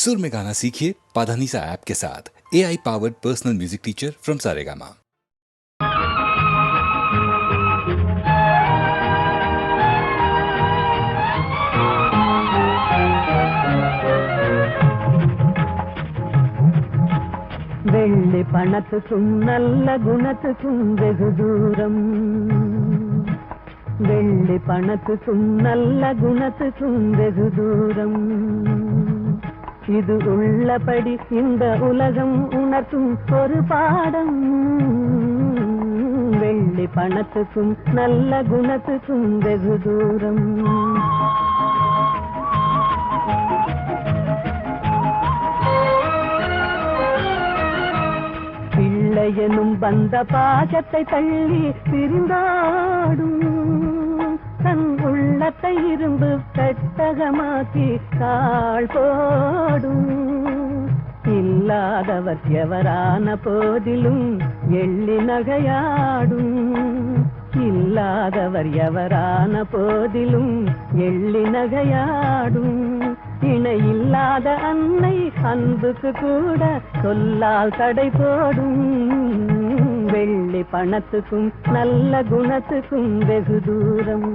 सुर में गाना सीखिए पाधानीसा ऐप के साथ। AI powered personal music teacher from Saregama. வெள்ளி பணத்துக்கும் நல்ல குணத்துக்கும் வெகு தூரம், வெள்ளி பணத்துக்கும் நல்ல குணத்துக்கும் வெகு தூரம். இது உள்ளபடி இந்த உலகம் உணர்த்தும் ஒரு பாடம். வெள்ளி பணத்துக்கும் நல்ல குணத்துக்கும் வெகு தூரம். எனும் பந்த பாசத்தை தள்ளி பிரிந்தாடும், தன் உள்ளத்தை இரும்பு கட்டகமாக்கி கால் போடும். இல்லாதவர் எவரான போதிலும் எள்ளி நகையாடும், இல்லாதவர் எவரான போதிலும் எள்ளி நகையாடும். இணை இல்லாத அன்னை அன்புக்கு கூட சொல்லால் தடை போடும். வெள்ளி பணத்துக்கும் நல்ல குணத்துக்கும் வெகு தூரம்.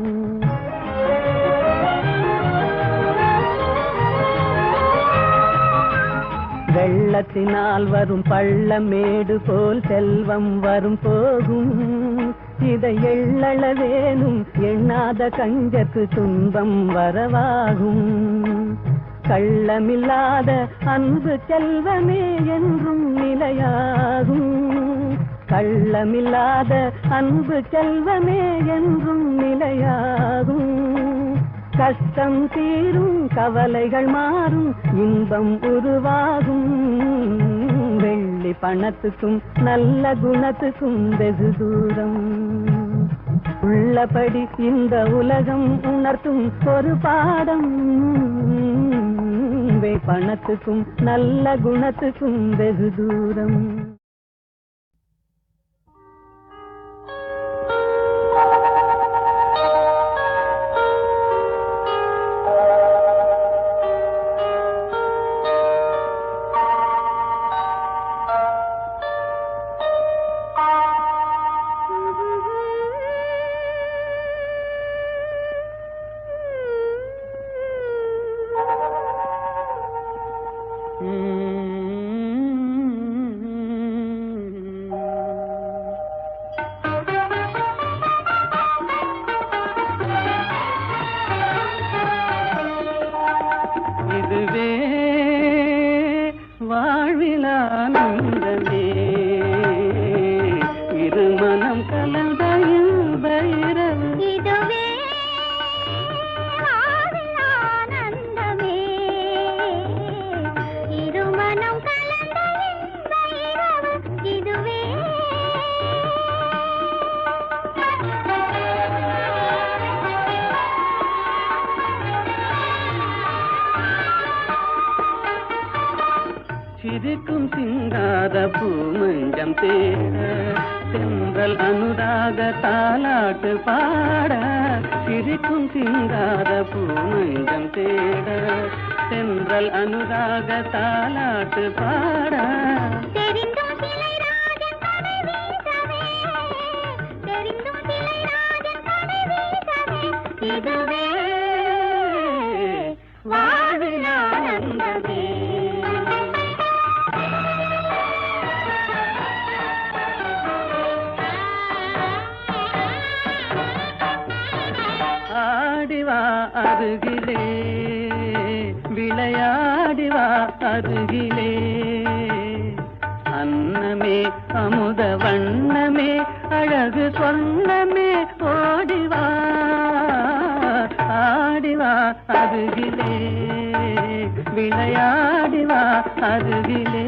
வெள்ளத்தினால் வரும் பள்ளமேடு போல் செல்வம் வரும் போகும். இதை எள்ளளவேனும் எண்ணாத கஞ்சக்கு துன்பம் வரவாகும். கள்ளமில்லாத அன்பு செல்வமே என்றும் நிலையாகும். கள்ளமில்லாத அன்பு செல்வமே என்றும் நிலையாகும். கஷ்டம் தீரும் கவலைகள் மாறும் இன்பம் உருவாகும். வெள்ளி பணத்துக்கும் நல்ல குணத்துக்கும் வெகு தூரம். உள்ளபடி இந்த உலகம் உணர்த்தும் ஒரு பாடம். பணத்துக்கும் நல்ல குணத்துக்கும் வெகு தூரம். இதுவே வாழ்விலானந்தமே, இரு மனம் கலந்த இன்பைரவு. இதுவே வாழ்விலானந்தமே, இரு மனம் கலந்த இன்பைரவு. இதுவே சிரிக்கும் சிங்கார பூமஞ்சம் தேட, சென்றல் அனுராக தாலாட்டு பாட. சிரிக்கும் சிங்கார பூமஞ்சம் தேட, சென்றல் அனுராக தாலாட்டு பாட. தெரிந்தும் சிலை ராஜன் தலை வீசவே, தெரிந்தும் சிலை ராஜன் தலை வீசவே. இதுவே வாழ்விலானந்தமே. ஆடிவா அருகிலே, விளையாடிவா அருகிலே. அன்னமே அமுத வண்ணமே அழகு சொன்னமே ஓடிவா. ஆடிவா அருகிலே, விளையாடிவா அருகிலே.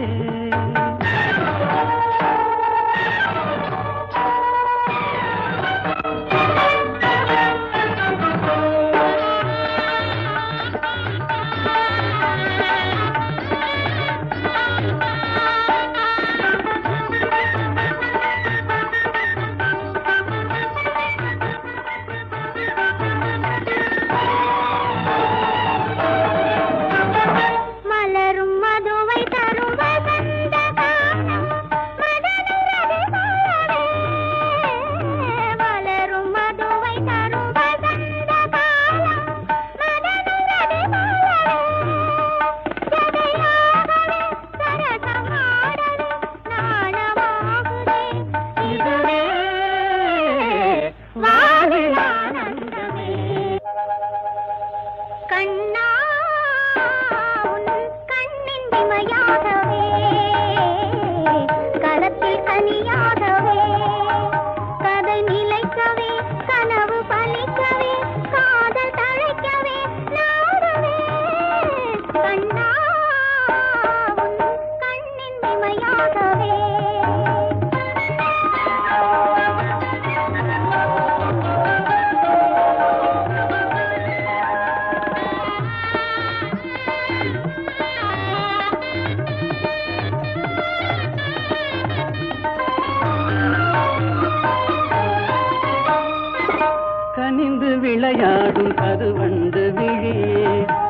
மலரும்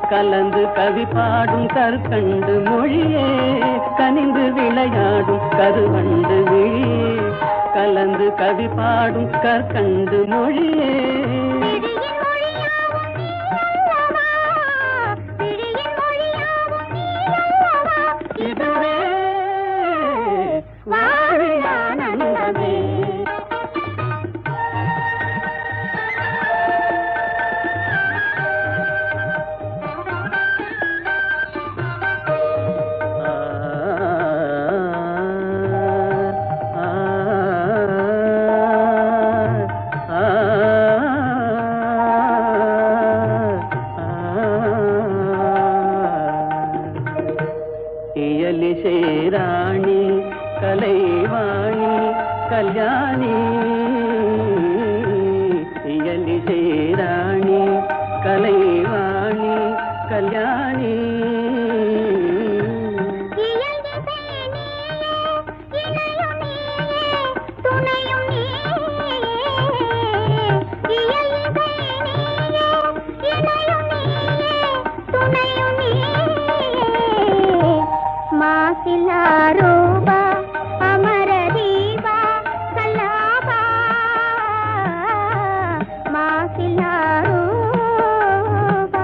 கலந்து கவி பாடும் கற்கண்டு மொழியே கனிந்து விளையாடும் கருவண்டு விழியே கலந்து கவி பாடும் கற்கண்டு மொழியே இதுவே வாழியானந்தமே ராணி கலைவாணி கல்யாணி இயலிசை ராணி கலைவாணி கல்யாணி மாசிலாரூபா அமரதீபா கலாபா மாசிலாரூபா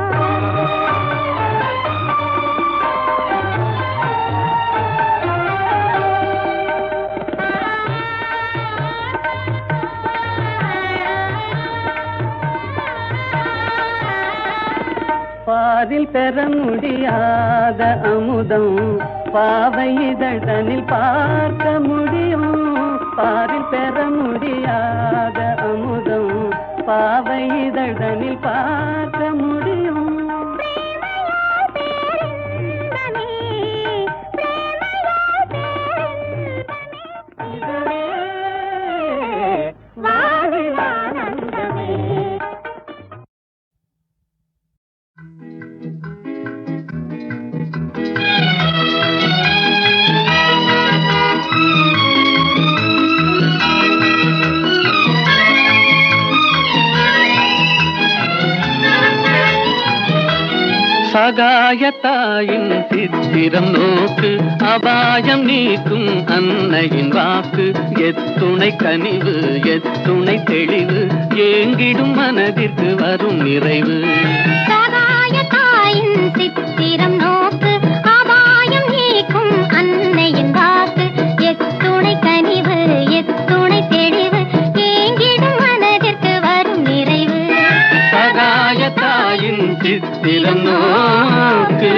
பாதில் பெற முடியாத அமுதம் பாவை இதழ்தனில் பார்க்க முடியும் பாரில் பெற முடியாத அமுதம் பாவை இதழ்தனில் பார்க்க முடியும் இதுவே வாழியானந்தமே சகாயத்தாயின் சித்திரம் நோக்கு அபாயம் நீக்கும் அன்னையின் வாக்கு எத்துணை கனிவு எத்துணை தெளிவு ஏங்கிடும் மனதிற்கு வரும் நிறைவு சகாயத்தாயின் சித்திரம் நோக்கு அபாயம் நீக்கும் அன்னையின் வாக்கு எத்துணை கனிவு எத்துணை தெளிவு ஏங்கிடும் மனதிற்கு வரும் நிறைவு சகாயத்தாயின் சித்திரம் நோக்கு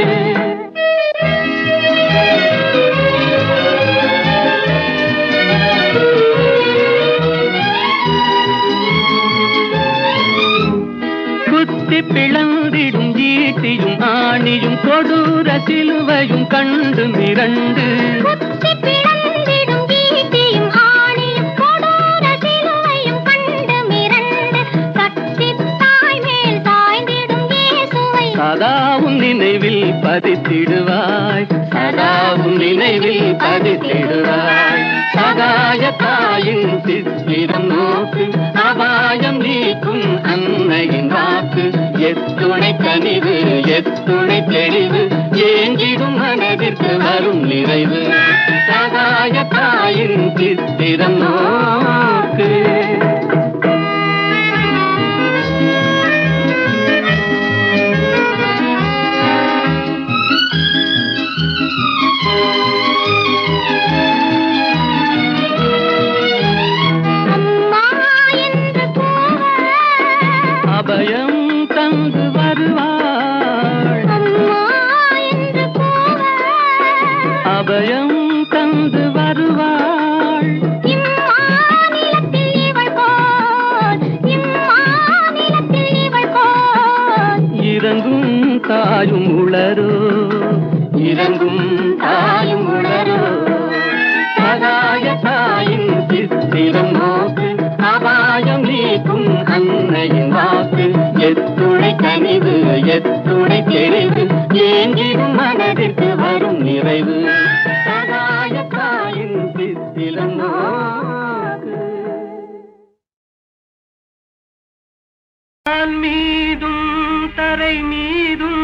குத்தி பிளந்திடும் ஈட்டியும் ஆணியும் கொடூர சிலுவையும் கண்டு மிரண்டு குத்தி பிளந்திடும் ஈட்டியும் ஆணியும் கொடூர சிலுவையும் கண்டு மிரண்டு சக்தி தாய் மேல் சாய்ந்திடும் இயேசுவை சதாவும் நினைவில் பதித்திடுவாய் சதாவும் நினைவில் பதித்திடுவாய் சகாயத்தாயின் சித்திரம் நோக்கு அபாயம் நீக்கும் அன்னையின் வாக்கு எத்துணை கனிவு எத்துணை தெளிவு ஏங்கிடும் மனதிற்கு வரும் நிறைவு சகாயத்தாயின் சித்திரம் நோக்கு அபயம் தந்து வருவாள் அபயம் தந்து வருவாள் இம்மாநிலத்தில் இவள் போல் இம்மாநிலத்தில் இவள் போல் இறங்கும் தாயும் உளரோ இறங்கும் தாயும் உளரோ சகாயத்தாயின் சித்திரம் நோக்கு அபாயம் நீக்கும் அன்னையின் வாக்கு எத்துணை கனிவு எத்துணை தெளிவு ஏங்கிடும் மனதிற்கு வரும் நிறைவு சகாயத்தாயின் சித்திரம் நோக்கு மீதும் தரை மீதும்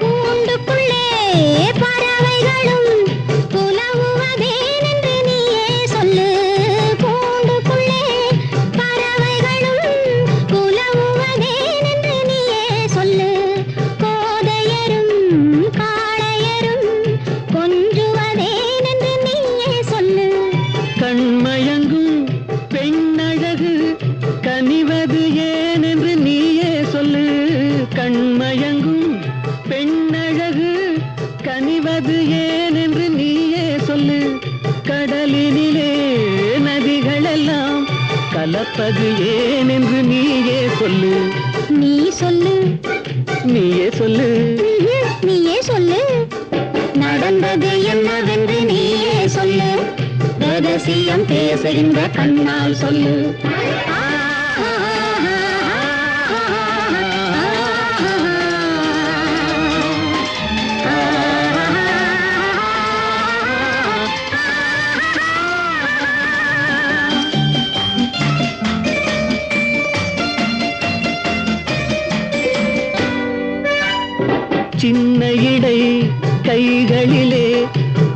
கூண்டுக்குள்ளே பறவைகளும் புலவுவதேனென்று நீயே சொல்லு. கூண்டுக்குள்ளே பறவைகளும் புலவுவதேனென்று நீயே சொல்லு. கோதையரும் காளையரும் கொஞ்சுவதேனென்று நீயே சொல்லு. கண்மயங்கும் பெண்ணழகு கனிவது ஏனென்று நீயே சொல்லு. கண்மயங்கும் பெண்ணழகு கனிவது ஏனென்று நீயே சொல்லு. கடலினிலே நதிகளெல்லாம் கலப்பது ஏனென்று நீயே சொல்லு. நீ சொல்லு. நீயே சொல்லு. நீயே சொல்லு. நடந்தது என்னவென்று நீயே சொல்லு. ரகசியம் பேசுகின்ற கண்ணால் சொல்லு.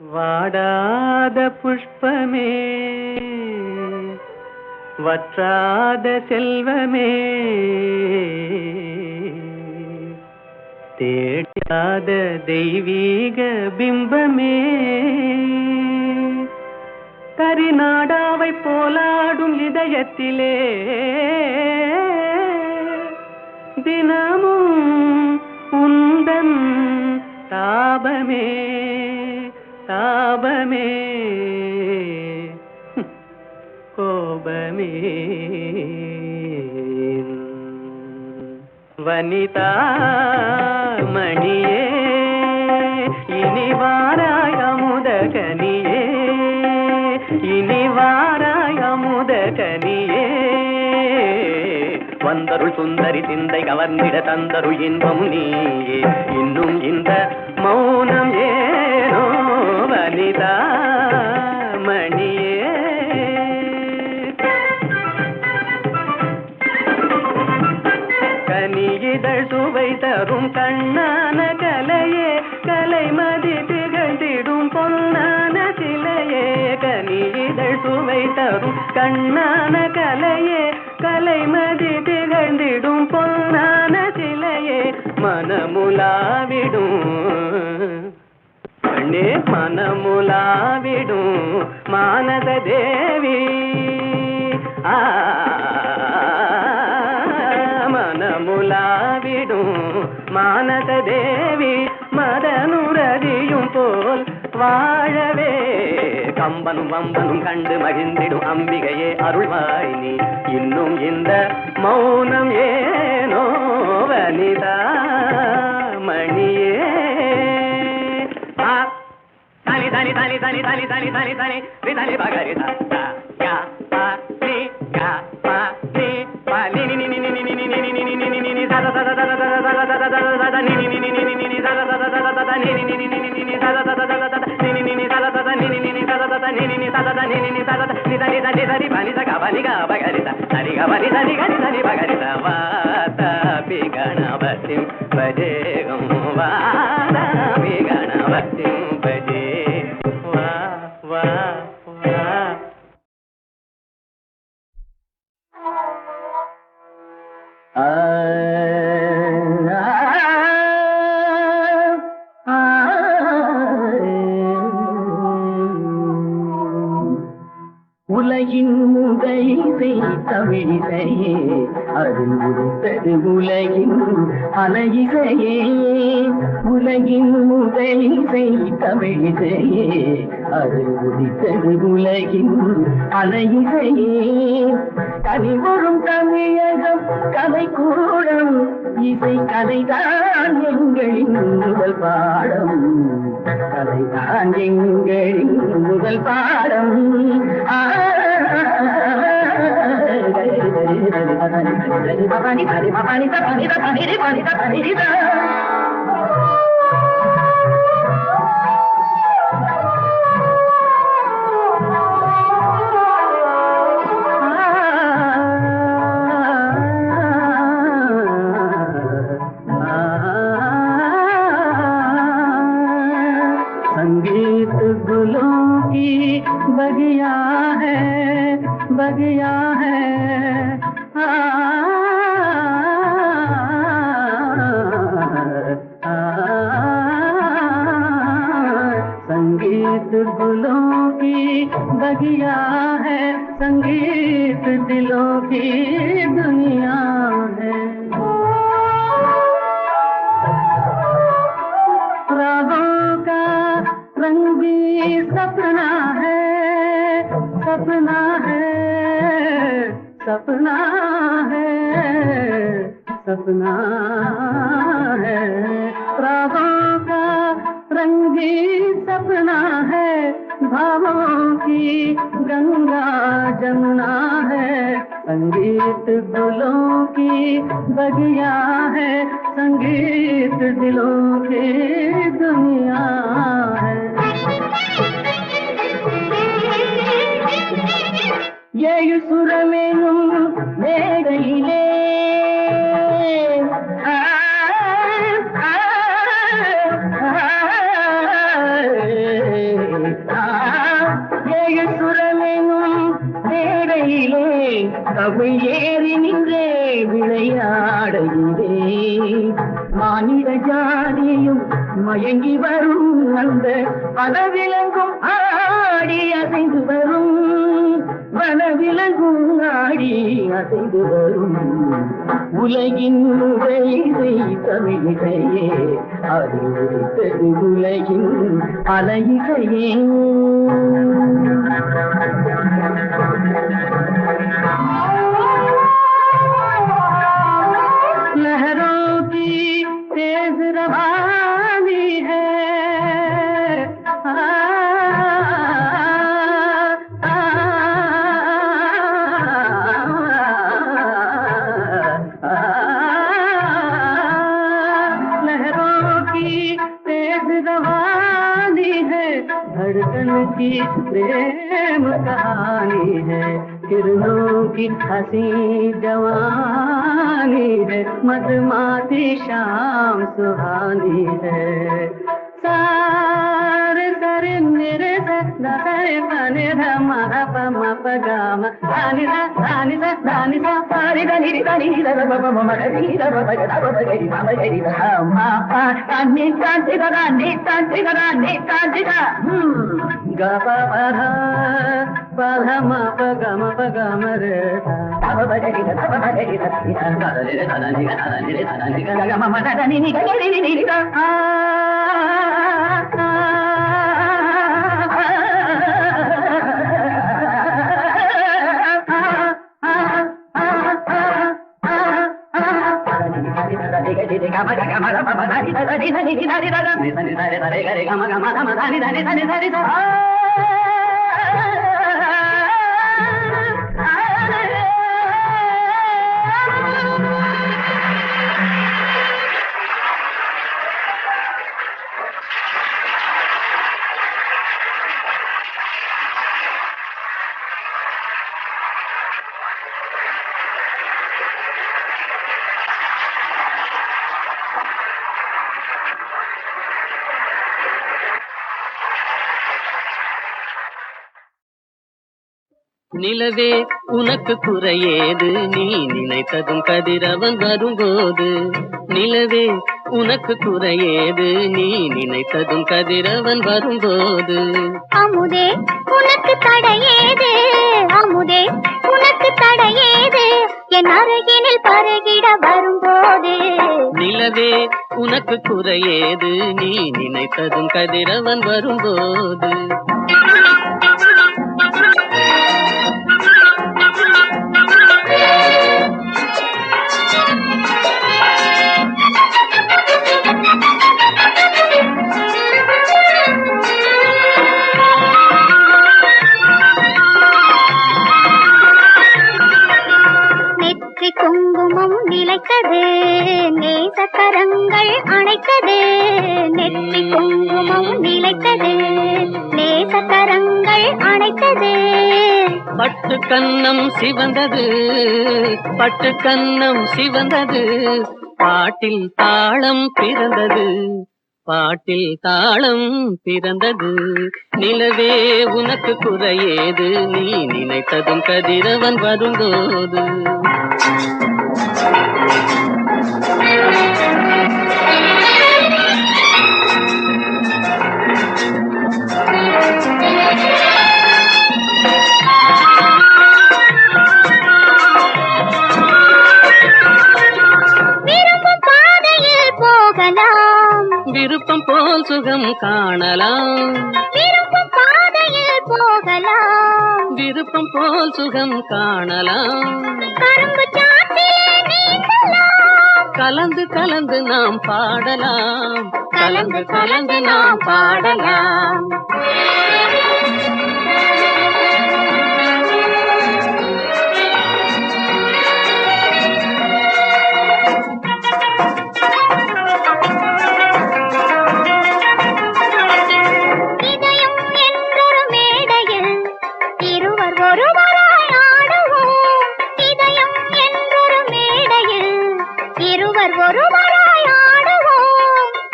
வாடாத புஷ்பமே வற்றாத செல்வமே தேடாத தெய்வீக பிம்பமே கரிநாடாவை போலாடும் இதயத்திலே தினமும் உந்தன் தாபமே தாபமே கோபமே வனிதா மணியே இனி வாராய் அமுத கனியே இனி வாராய் அமுத கனியே வந்தருள் சுந்தரி சிந்தை கவர்ந்திட தந்தருள் இன்பம் நீயே இன்னும் இந்த மௌனம் ஏனோ வனிதா மணியே கனியிதழ் சுவை தரும் கண்ணான கலையே கலைமதி திகழ்ந்திடும் பொன்னான சிலையே கனியிதழ் சுவை தரும் கண்ணான கலையே கலைமதி திகழ்ந்திடும் பொன்னான சிலையே மனமுலாவிடும் கண்ணே மனமுலாவிடும் மானத தேவி மனமுலாவிடும் மானத தேவி மதனுரதியும் போல் வாழவே கம்பனும் வம்பனும் கண்டு மகிழ்ந்திடும் அம்பிகையே அருள்வாய் நீ இன்னும் இந்த மௌனம் ஏனோ வனிதா மணியே தனி தனி தனி தனி தனி தனி தனி தனி விதனி பகரி யா பா நீ யா பா நீ பா நீ நீ நீ நீ நீ நீ நீ நீ நீ நீ நீ நீ da da da da da da da da da da da da நீ நீ நீ நீ நீ நீ da da da da da da da நீ நீ நீ நீ நீ நீ da da da da da da நீ நீ நீ நீ da da da da நீ நீ நீ நீ da da da da நீ நீ நீ da da da நீ நீ நீ da da da நீ da நீ da நீ da நீ பனி da பனி ga பகரி da சரி ga பனி da நீ ga நீ da நீ பகரி da வாதா பி கணபதி பஜேகம் வாதா பி கணபதி பஜே வா வா வா உலகின் முதலிசை தமிழிசையே அதில் உதித்தது உலகின் அலையிசையே உலகின் முதலிசை தமிழிசையே அதில் உதித்தது உலகின் அலையிசையே கனிவரும் தமிழகம் கலைக்கூடம் இசை கலைதான் எங்களின் முதல் பாடம் கலைதான் எங்களின் முதல் முதல் பாடம் संगीत गुलों की बगिया है संगीत गुलों की बगिया है संगीत दिलों की दुनिया है रागों का रंग भी सपना है सपना है सपना है सपना है रागों का रंग भी सपना है भावों की गंगा जमुना है संगीत दिलों की बगिया है संगीत दिलों की दुनिया है ये सुर में மேடையிலே மேடையிலே கவி ஏறி நின்றே விளையாடுகிறே மானிட ஜாதியும் மயங்கி வரும் அந்த பலவிலங்கும் ஆடி அசைந்து வரும் வனவிலங்கும் ஆடி அசைந்து வரும் உலகின் இசை தமிழிசையே அது உலகின் பல இசையே लहरों की तेज रवानी है लहरों की तेज रवानी है धड़कन की प्रेम कहानी है किरणों की हंसी जवानी है मधुमाती शाम सुहानी है सारे सारे मेरे सारे पाने धमा पमा पगामा धानी सा सारी धनी धनी मम धनी गरी मम गरी मा पा नी कांति गा गा पा पधम पगम रे நிலவே உனக்கு குறையேது நீ நினைத்ததும் கதிரவன் வரும்போது நிலவே உனக்கு குறையேது நீ நினைத்ததும் கதிரவன் வரும்போது அமுதே உனக்கு தடையேது அமுதே உனக்கு தடையேது என் அருகினில் பருகிட வரும்போது நிலவே உனக்கு குறையேது நீ நினைத்ததும் கதிரவன் வரும்போது அணைத்தது நேசக்கரங்கள் அணைத்தது நெற்றி குங்குமம் நிலைத்தது நேசக்கரங்கள் அணைத்தது பட்டு கன்னம் சிவந்தது பட்டு கன்னம் சிவந்தது பாட்டில் தாளம் பிறந்தது பாட்டில் தாளம் பிறந்தது நிலவே உனக்கு குறையேது நீ நினைத்ததும் கதிரவன் வரும்போது விருப்பம் போல் சுகம் காணலாம் விருப்பம் பாதையில் போகலாம் விருப்பம் போல் சுகம் காணலாம் கரும்பு சாற்றிலே நீந்தலாம் கலந்து கலந்து நாம் பாடலாம் கலந்து கலந்து நாம் பாடலாம்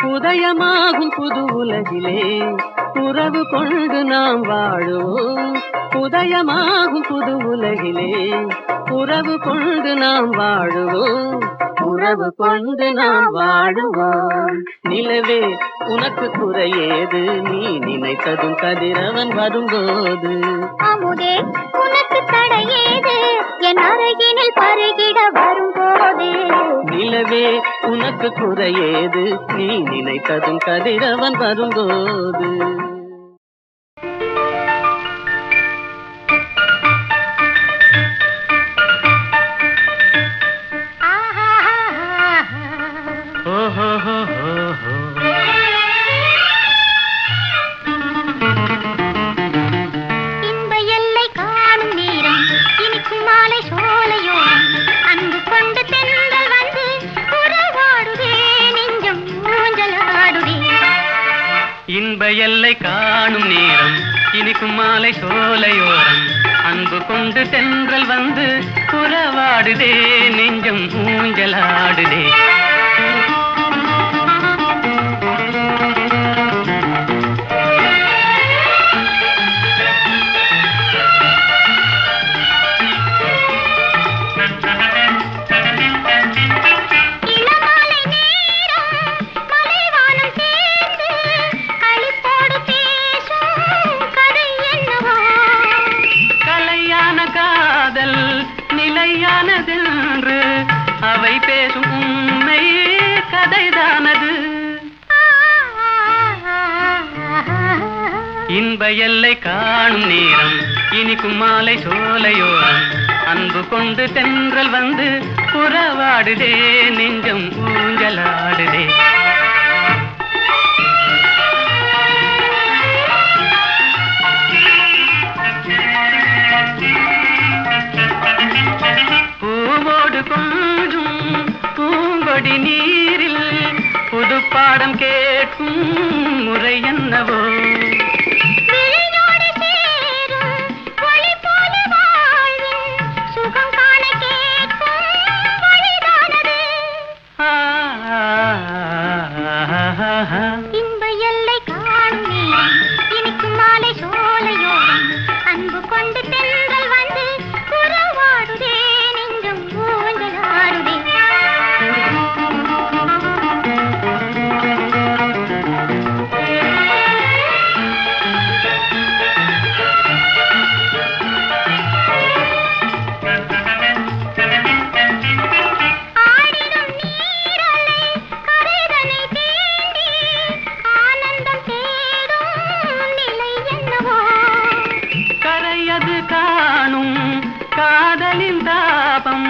உதயமாகும் புது உலகிலே உறவு கொண்டு நாம் வாழுவோம் உதயமாகும் புது உலகிலே உறவு கொண்டு நாம் வாழுவோம் உறவு கொண்டு நாம் வாழுவோம் நிலவே உனக்கு குறையேது நீ நினைத்ததும் கதிரவன் வரும்போது அமுதே உனக்கு தடையேது என் அருகினில் பருகிட வரும்போது நிலவே உனக்கு குறையேது நீ நினைத்ததும் கதிரவன் வரும்போது இன்ப எல்லை காணும் நேரம் இனிக்கும் மாலை சோலையோரம் அன்பு கொண்டு தென்றல் வந்து உறவாடுதே நெஞ்சம் ஊஞ்சலாடுதே நிலையானதென்று அவை பேசும் உண்மை கதைதானது இன்ப எல்லை காணும் நேரம் இனிக்கும் மாலை சோலையோரம் அன்பு கொண்டு தென்றல் வந்து உறவாடுதே நெஞ்சம் ஊஞ்சலாடுதே பூவோடு கொஞ்சும் பூங்கொடி நீரில் புது பாடம் கேட்கும் முறை என்னவோ இன்ப எல்லை காணும் இனிக்கும் மாலை சோலையோரம் அன்பு கொண்டு தென்றல் வந்து உறவாடுதே நெஞ்சம் ஊஞ்சலாடுதே காணும் காதலின் தாபம்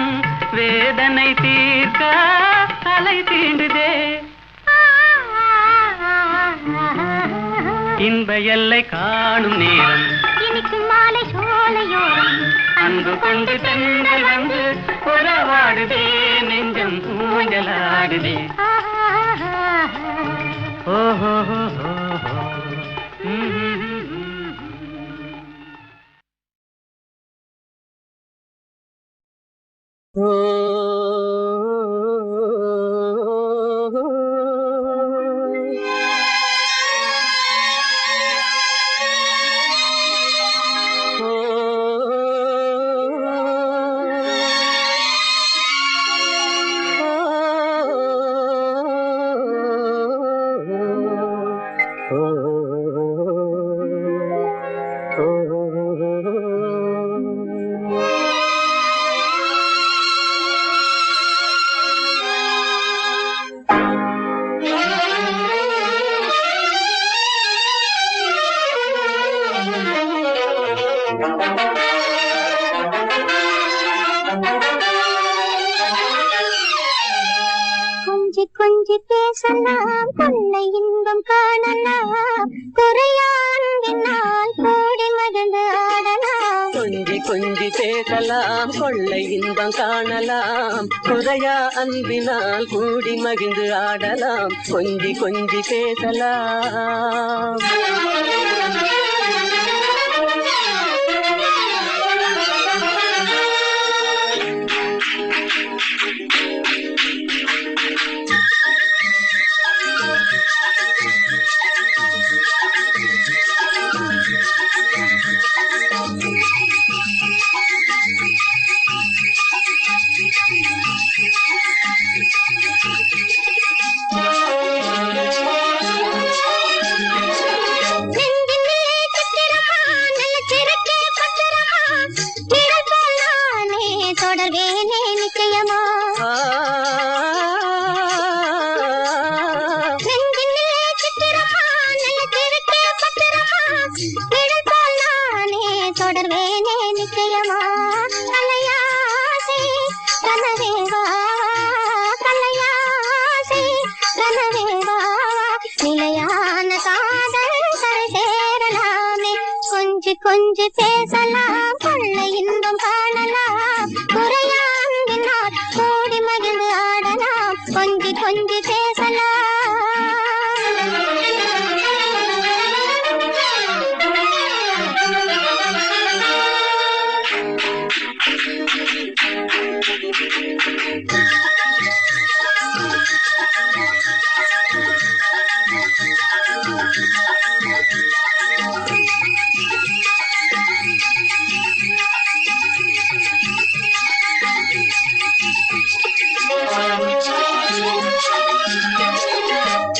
வேதனை தீர்க்க தலை தீண்டுதே இன்ப எல்லை காணும் நேரம் இனிக்கும் மாலை சோலையோரம் அன்பு அன்பு கொண்டு தென்றல் வந்து உறவாடுதே நெஞ்சம் ஊஞ்சலாடுதே. ஓஹோ கொஞ்சி கொஞ்சி பேசலாம் கொள்ளை இன்பம் காணலாம் குறையாண்டினால் கூடி மகிழ்ந்து ஆடலாம். கொஞ்சி கொஞ்சி பேசலாம் கொள்ளை இன்பம் காணலாம் குறையா அன்பினால் கூடி மகிழ்ந்து ஆடலாம். கொஞ்சி கொஞ்சி பேசலாம். தொடர்வேனே நிச்சயமா தொடர்வேனே நிச்சயமா. கலையாசை கனவேவா கலையாசை கனவேவா நிலையான காதல் கரை சேரலாமே. கொஞ்சி கொஞ்சி பேசலாம் கொள்ளை இன்பம் காணலாம் குறையாண்டினால் கூடி மகிழ்ந்து ஆடலாம். கொஞ்சி கொஞ்சி பேசலாம்.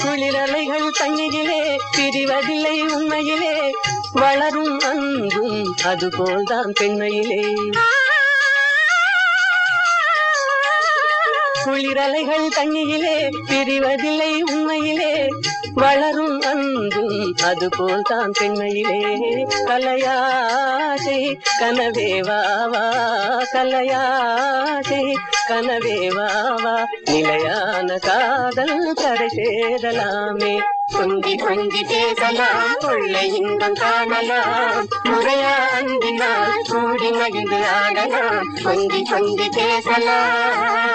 குளிரலைகள் தண்ணியிலே பிரிவதில்லை உண்மையிலே வளரும் அன்பும் அதுபோல்தான் பெண்மையிலே. குளிரலைகள் தண்ணியிலே பிரிவதில்லை உண்மையிலே வளரும் அன்பும் அதுபோல்தான் பெண்மையிலே. கலையாசை கனவே வாவா கலையாசை கனவே வாவா நிலையான காதல் கரை சேரலாமே. கொஞ்சி கொஞ்சி பேசலாம் கொள்ளை இன்பம் காணலாம் முறையா அன்பினால் கூடி மகிழ்ந்து ஆடலாம். கொஞ்சி கொஞ்சி பேசலாம்.